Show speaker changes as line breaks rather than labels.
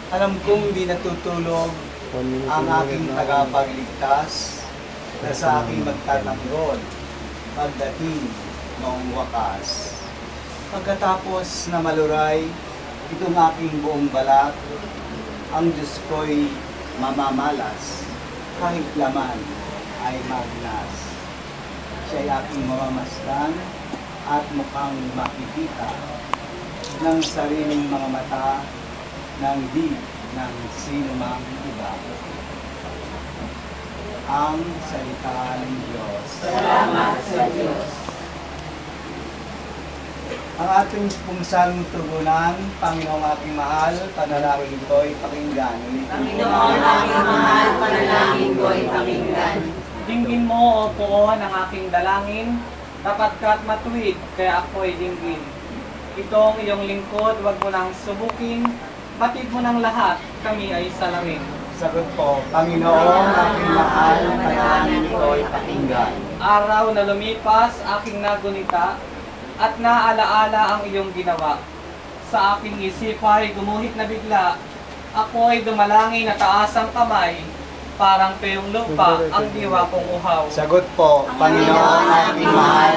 Alam kong di natutulog ang aking tagapagligtas na sa aking magtatanggol pagdating noong wakas. Pagkatapos na maluray itong aking buong balat, ang Diyos ko'y mamamalas kahit laman ay magnas. Siya'y aking mamamasdan at mukhang makikita ng sariling mga mata ng di ng sino mang iba. Ang salita ng Diyos.
Salamat sa Diyos.
Ang ating pong salmong tugunan, Panginoong aking mahal, panalangin ko'y pakinggan.
Panginoong aking mahal, panalangin ko'y pakinggan.
Dinggin mo, O Poon, ang aking dalangin, tapat ka at matuwid, kaya ako'y dinggin. Itong iyong lingkod, huwag mo nang subukin, batid mo ng lahat, kami ay salamin.
Sagot po, Panginoong aking mahal, panalangin ko'y pakinggan.
Araw na lumipas, aking nagunita, at naalaala ang iyong ginawa. Sa aking isip ay gumuhit na bigla, ako ay dumalangin na taas ang kamay, parang peyong lupa ang diwa kong uhaw.
Sagot po, Panginoong aking mahal,